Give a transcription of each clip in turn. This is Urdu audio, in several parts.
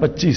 25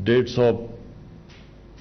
150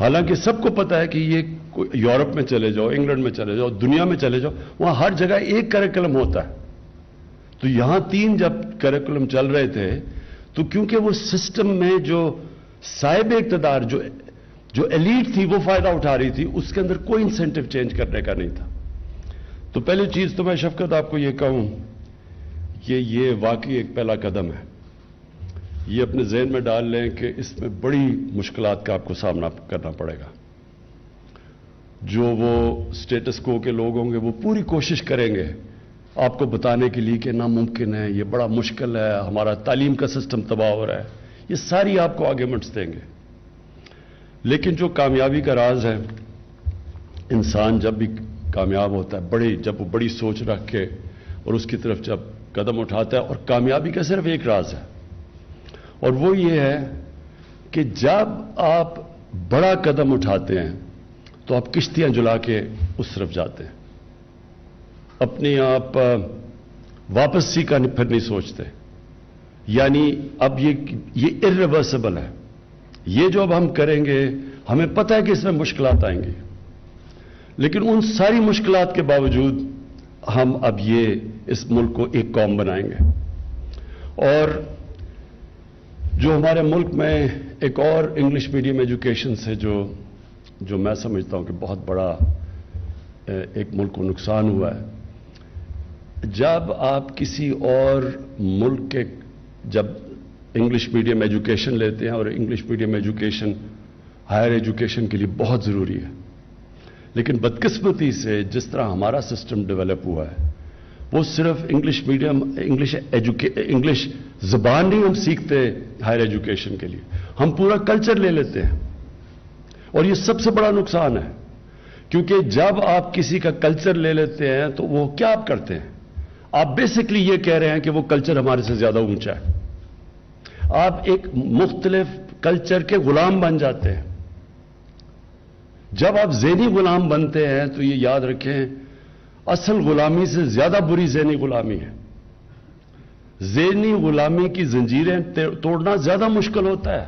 حالانکہ سب کو پتا ہے کہ یہ یورپ میں چلے جاؤ، انگلینڈ میں چلے جاؤ، دنیا میں چلے جاؤ، وہاں ہر جگہ ایک کریکولم ہوتا ہے. تو یہاں 3 جب کریکولم چل رہے تھے تو کیونکہ وہ سسٹم میں جو صاحب اقتدار جو ایلیٹ تھی وہ فائدہ اٹھا رہی تھی، اس کے اندر کوئی انسینٹو چینج کرنے کا نہیں تھا. تو پہلی چیز تو میں شفقت آپ کو یہ کہوں کہ یہ واقعی ایک پہلا قدم ہے. یہ اپنے ذہن میں ڈال لیں کہ اس میں بڑی مشکلات کا آپ کو سامنا کرنا پڑے گا. جو وہ سٹیٹس کو کے لوگ ہوں گے وہ پوری کوشش کریں گے آپ کو بتانے کے لیے کہ ناممکن ہے، یہ بڑا مشکل ہے، ہمارا تعلیم کا سسٹم تباہ ہو رہا ہے. یہ ساری آپ کو آرگیومنٹس دیں گے. لیکن جو کامیابی کا راز ہے، انسان جب بھی کامیاب ہوتا ہے، جب وہ بڑی سوچ رکھ کے اور اس کی طرف جب قدم اٹھاتا ہے، اور کامیابی کا صرف ایک راز ہے، اور وہ یہ ہے کہ جب آپ بڑا قدم اٹھاتے ہیں تو آپ کشتیاں جلا کے اس طرف جاتے ہیں. اپنی آپ واپسی کا پھر نہیں سوچتے. یعنی اب یہ irreversible ہے. یہ جو اب ہم کریں گے، ہمیں پتہ ہے کہ اس میں مشکلات آئیں گی، لیکن ان ساری مشکلات کے باوجود ہم اب اس ملک کو ایک قوم بنائیں گے. اور جو ہمارے ملک میں ایک اور انگلش میڈیم ایجوکیشن سے جو میں سمجھتا ہوں کہ بہت بڑا ایک ملک کو نقصان ہوا ہے. جب آپ کسی اور ملک کے جب انگلش میڈیم ایجوکیشن لیتے ہیں، اور English medium education higher education کے لیے بہت ضروری ہے، لیکن بدقسمتی سے جس طرح ہمارا سسٹم ڈیولپ ہوا ہے، وہ صرف انگلش میڈیم انگلش زبان نہیں ہم سیکھتے ہائر ایجوکیشن کے لیے، ہم پورا کلچر لے لیتے ہیں. اور یہ سب سے بڑا نقصان ہے، کیونکہ جب آپ کسی کا کلچر لے لیتے ہیں تو وہ کیا آپ کرتے ہیں؟ آپ بیسکلی یہ کہہ رہے ہیں کہ وہ کلچر ہمارے سے زیادہ اونچا ہے. آپ ایک مختلف کلچر کے غلام بن جاتے ہیں. جب آپ ذہنی غلام بنتے ہیں تو یہ یاد رکھیں، اصل غلامی سے زیادہ بری ذہنی غلامی ہے. ذہنی غلامی کی زنجیریں توڑنا زیادہ مشکل ہوتا ہے.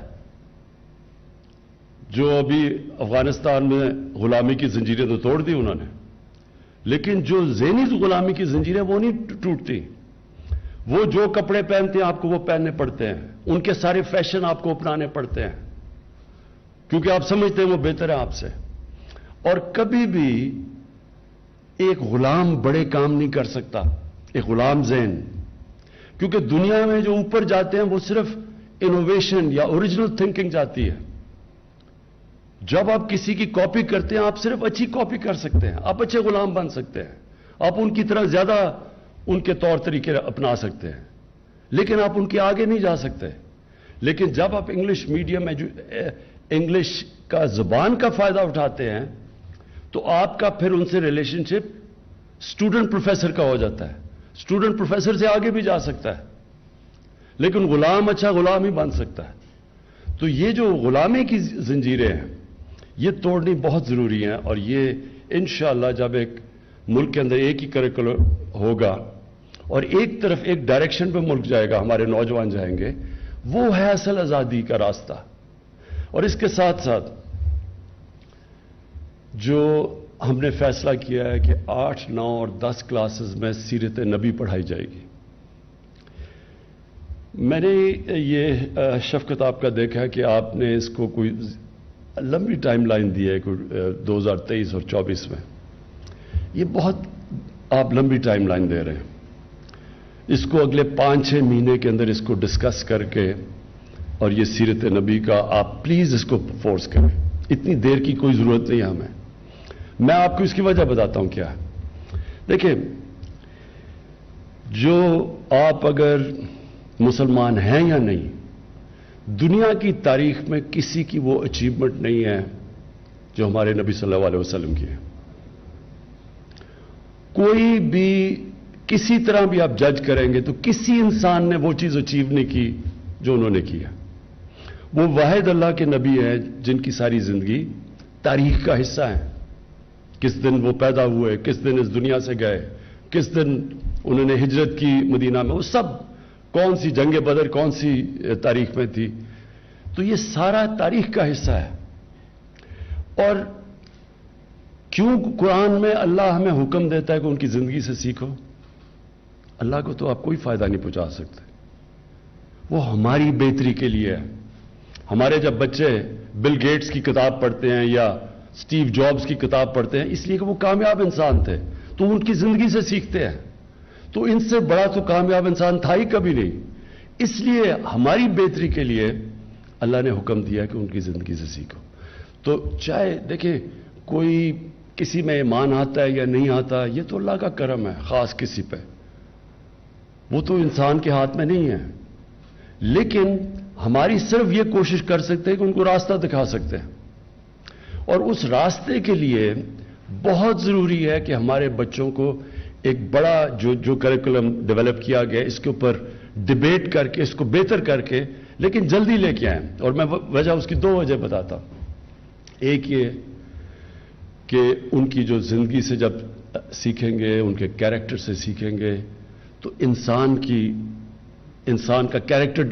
جو ابھی افغانستان میں غلامی کی زنجیریں تو توڑ دی انہوں نے، لیکن جو ذہنی غلامی کی زنجیریں وہ نہیں ٹوٹتی. وہ جو کپڑے پہنتے ہیں آپ کو وہ پہننے پڑتے ہیں، ان کے سارے فیشن آپ کو اپنانے پڑتے ہیں، کیونکہ آپ سمجھتے ہیں وہ بہتر ہے آپ سے. اور کبھی بھی ایک غلام بڑے کام نہیں کر سکتا، ایک غلام ذہن. کیونکہ دنیا میں جو اوپر جاتے ہیں وہ صرف انوویشن یا اوریجنل تھنکنگ جاتی ہے. جب آپ کسی کی کاپی کرتے ہیں، آپ صرف اچھی کاپی کر سکتے ہیں، آپ اچھے غلام بن سکتے ہیں، آپ ان کی طرح زیادہ ان کے طور طریقے اپنا سکتے ہیں، لیکن آپ ان کے آگے نہیں جا سکتے. لیکن جب آپ انگلش میڈیم انگلش کا زبان کا فائدہ اٹھاتے ہیں تو آپ کا پھر ان سے ریلیشن شپ اسٹوڈنٹ پروفیسر کا ہو جاتا ہے. اسٹوڈنٹ پروفیسر سے آگے بھی جا سکتا ہے، لیکن غلام اچھا غلام ہی بن سکتا ہے. تو یہ جو غلامی کی زنجیریں ہیں یہ توڑنی بہت ضروری ہیں. اور یہ انشاءاللہ جب ایک ملک کے اندر ایک ہی کریکولم ہوگا اور ایک طرف ایک ڈائریکشن پہ ملک جائے گا، ہمارے نوجوان جائیں گے، وہ ہے اصل آزادی کا راستہ. اور اس کے ساتھ ساتھ جو ہم نے فیصلہ کیا ہے کہ 8، 9 اور 10 کلاسز میں سیرت نبی پڑھائی جائے گی. میں نے یہ شفقت آپ کا دیکھا کہ آپ نے اس کو کوئی لمبی ٹائم لائن دی ہے، کوئی 2023 اور 24 میں. یہ بہت آپ لمبی ٹائم لائن دے رہے ہیں. اس کو اگلے 5-6 مہینے کے اندر اس کو ڈسکس کر کے اور یہ سیرت نبی کا آپ پلیز اس کو فورس کریں. اتنی دیر کی کوئی ضرورت نہیں ہے ہمیں. میں آپ کو اس کی وجہ بتاتا ہوں کیا ہے. دیکھیں، جو آپ اگر مسلمان ہیں یا نہیں، دنیا کی تاریخ میں کسی کی وہ اچیومنٹ نہیں ہے جو ہمارے نبی صلی اللہ علیہ وسلم کی ہے. کوئی بھی کسی طرح بھی آپ جج کریں گے تو کسی انسان نے وہ چیز اچیو نہیں کی جو انہوں نے کیا. وہ واحد اللہ کے نبی ہیں جن کی ساری زندگی تاریخ کا حصہ ہے. کس دن وہ پیدا ہوئے، کس دن اس دنیا سے گئے، کس دن انہوں نے ہجرت کی مدینہ میں، وہ سب کون سی جنگ بدر کون سی تاریخ میں تھی. تو یہ سارا تاریخ کا حصہ ہے. اور کیوں قرآن میں اللہ ہمیں حکم دیتا ہے کہ ان کی زندگی سے سیکھو؟ اللہ کو تو آپ کوئی فائدہ نہیں پہنچا سکتے، وہ ہماری بہتری کے لیے ہے۔ ہمارے جب بچے بل گیٹس کی کتاب پڑھتے ہیں یا سٹیو جابز کی کتاب پڑھتے ہیں، اس لیے کہ وہ کامیاب انسان تھے، تو ان کی زندگی سے سیکھتے ہیں، تو ان سے بڑا تو کامیاب انسان تھا ہی کبھی نہیں۔ اس لیے ہماری بہتری کے لیے اللہ نے حکم دیا کہ ان کی زندگی سے سیکھو۔ تو چاہے دیکھیں کوئی کسی میں ایمان آتا ہے یا نہیں آتا، یہ تو اللہ کا کرم ہے خاص کسی پہ، وہ تو انسان کے ہاتھ میں نہیں ہے، لیکن ہماری صرف یہ کوشش کر سکتے ہیں کہ ان کو راستہ دکھا سکتے ہیں، اور اس راستے کے لیے بہت ضروری ہے کہ ہمارے بچوں کو ایک بڑا جو کریکولم ڈیولپ کیا گیا اس کے اوپر ڈیبیٹ کر کے اس کو بہتر کر کے لیکن جلدی لے کے آئیں۔ اور میں وجہ اس کی دو وجہ بتاتا ہوں۔ ایک یہ کہ ان کی جو زندگی سے جب سیکھیں گے، ان کے کیریکٹر سے سیکھیں گے، تو انسان کا کیریکٹر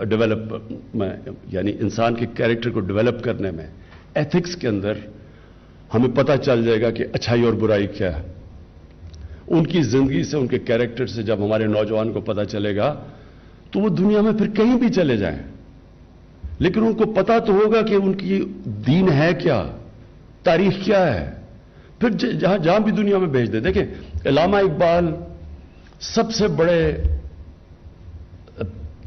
ڈیولپ میں، یعنی انسان کے کیریکٹر کو ڈیولپ کرنے میں، ایتھکس کے اندر ہمیں پتہ چل جائے گا کہ اچھائی اور برائی کیا ہے۔ ان کی زندگی سے، ان کے کیریکٹر سے جب ہمارے نوجوان کو پتہ چلے گا تو وہ دنیا میں پھر کہیں بھی چلے جائیں، لیکن ان کو پتہ تو ہوگا کہ ان کی دین ہے کیا، تاریخ کیا ہے، پھر جہاں بھی دنیا میں بھیج دیں۔ دیکھیں علامہ اقبال سب سے بڑے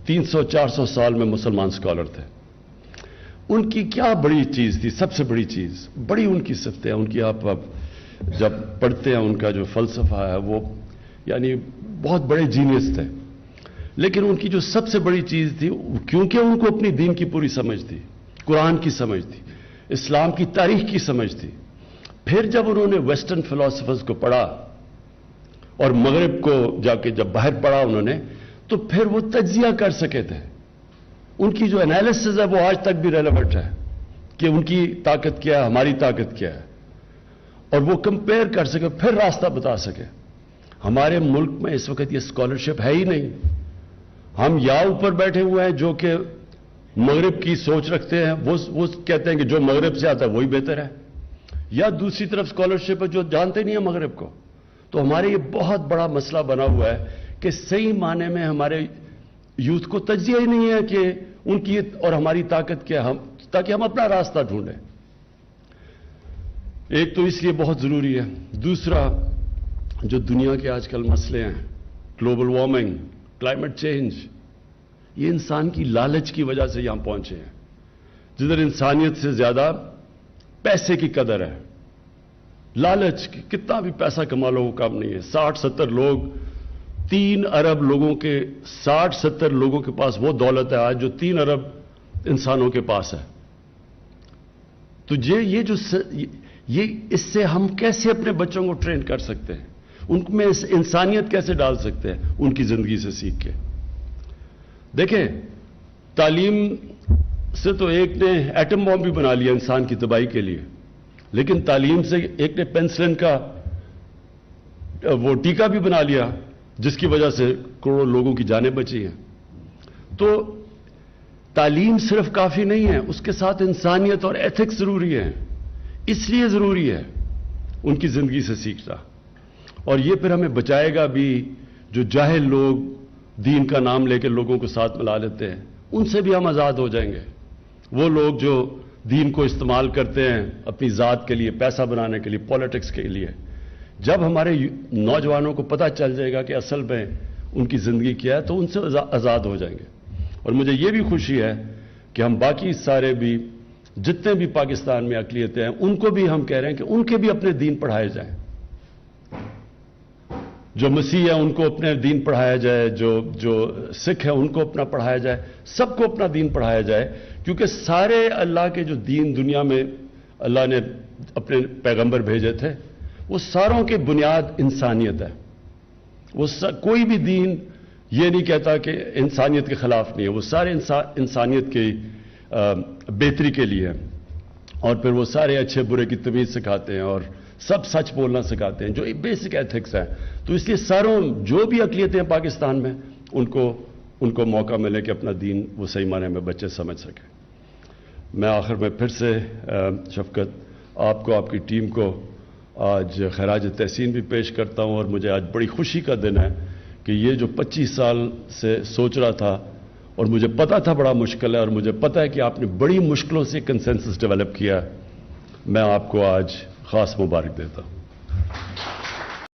300-400 سال میں مسلمان اسکالر تھے۔ ان کی کیا بڑی چیز تھی؟ سب سے بڑی چیز، بڑی ان کی صفتیں، ان کی آپ جب پڑھتے ہیں ان کا جو فلسفہ ہے، وہ یعنی بہت بڑے جینیس تھے، لیکن ان کی جو سب سے بڑی چیز تھی، کیونکہ ان کو اپنی دین کی پوری سمجھ تھی، قرآن کی سمجھ تھی، اسلام کی تاریخ کی سمجھ تھی، پھر جب انہوں نے ویسٹرن فلاسفرز کو پڑھا اور مغرب کو جا کے جب باہر پڑھا انہوں نے، تو پھر وہ تجزیہ کر سکے تھے۔ ان کی جو انالیسز ہے وہ آج تک بھی ریلیونٹ ہے کہ ان کی طاقت کیا ہے، ہماری طاقت کیا ہے، اور وہ کمپیئر کر سکے، پھر راستہ بتا سکے۔ ہمارے ملک میں اس وقت یہ اسکالرشپ ہے ہی نہیں۔ ہم یا اوپر بیٹھے ہوئے ہیں جو کہ مغرب کی سوچ رکھتے ہیں، وہ کہتے ہیں کہ جو مغرب سے آتا ہے وہی بہتر ہے، یا دوسری طرف اسکالرشپ ہے جو جانتے نہیں ہیں مغرب کو۔ تو ہمارے یہ بہت بڑا مسئلہ بنا ہوا ہے کہ صحیح معنی میں ہمارے یوتھ کو تجزیہ ہی نہیں ہے کہ ان کی اور ہماری طاقت کیا ہے، تاکہ ہم اپنا راستہ ڈھونڈیں۔ ایک تو اس لیے بہت ضروری ہے۔ دوسرا، جو دنیا کے آج کل مسئلے ہیں، گلوبل وارمنگ، کلائمیٹ چینج، یہ انسان کی لالچ کی وجہ سے یہاں پہنچے ہیں، جدھر انسانیت سے زیادہ پیسے کی قدر ہے۔ لالچ، کتنا بھی پیسہ کما لو وہ کم نہیں ہے۔ 60-70 لوگ، 3 ارب لوگوں کے 60-70 لوگوں کے پاس وہ دولت ہے آج جو 3 ارب انسانوں کے پاس ہے۔ تو یہ اس سے ہم کیسے اپنے بچوں کو ٹرین کر سکتے ہیں، ان میں انسانیت کیسے ڈال سکتے ہیں ان کی زندگی سے سیکھ کے؟ دیکھیں تعلیم سے تو ایک نے ایٹم بم بھی بنا لیا انسان کی تباہی کے لیے، لیکن تعلیم سے ایک نے پینسلن کا وہ ٹیکا بھی بنا لیا جس کی وجہ سے کروڑوں لوگوں کی جانیں بچی ہیں۔ تو تعلیم صرف کافی نہیں ہے، اس کے ساتھ انسانیت اور ایتھکس ضروری ہے۔ اس لیے ضروری ہے ان کی زندگی سے سیکھنا، اور یہ پھر ہمیں بچائے گا بھی جو جاہل لوگ دین کا نام لے کے لوگوں کو ساتھ ملا لیتے ہیں، ان سے بھی ہم آزاد ہو جائیں گے۔ وہ لوگ جو دین کو استعمال کرتے ہیں اپنی ذات کے لیے، پیسہ بنانے کے لیے، پالیٹکس کے لیے، جب ہمارے نوجوانوں کو پتہ چل جائے گا کہ اصل میں ان کی زندگی کیا ہے تو ان سے آزاد ہو جائیں گے۔ اور مجھے یہ بھی خوشی ہے کہ ہم باقی سارے بھی جتنے بھی پاکستان میں اقلیتیں ہیں ان کو بھی ہم کہہ رہے ہیں کہ ان کے بھی اپنے دین پڑھائے جائیں، جو مسیح ہیں ان کو اپنے دین پڑھایا جائے، جو سکھ ہیں ان کو اپنا پڑھایا جائے، سب کو اپنا دین پڑھایا جائے، کیونکہ سارے اللہ کے جو دین دنیا میں اللہ نے اپنے پیغمبر بھیجے تھے وہ ساروں کی بنیاد انسانیت ہے۔ کوئی بھی دین یہ نہیں کہتا کہ انسانیت کے خلاف نہیں ہے، وہ سارے انسانیت کی بہتری کے لیے ہیں، اور پھر وہ سارے اچھے برے کی تمیز سکھاتے ہیں اور سب سچ بولنا سکھاتے ہیں، جو بیسک ایتھکس ہیں۔ تو اس لیے ساروں جو بھی اقلیتیں ہیں پاکستان میں ان کو موقع ملے کہ اپنا دین وہ صحیح معنی میں بچے سمجھ سکیں۔ میں آخر میں پھر سے شفقت آپ کو آپ کی ٹیم کو آج خراج تحسین بھی پیش کرتا ہوں، اور مجھے آج بڑی خوشی کا دن ہے کہ یہ جو 25 سال سے سوچ رہا تھا اور مجھے پتا تھا بڑا مشکل ہے، اور مجھے پتا ہے کہ آپ نے بڑی مشکلوں سے کنسنسس ڈیولپ کیا ہے، میں آپ کو آج خاص مبارک دیتا ہوں۔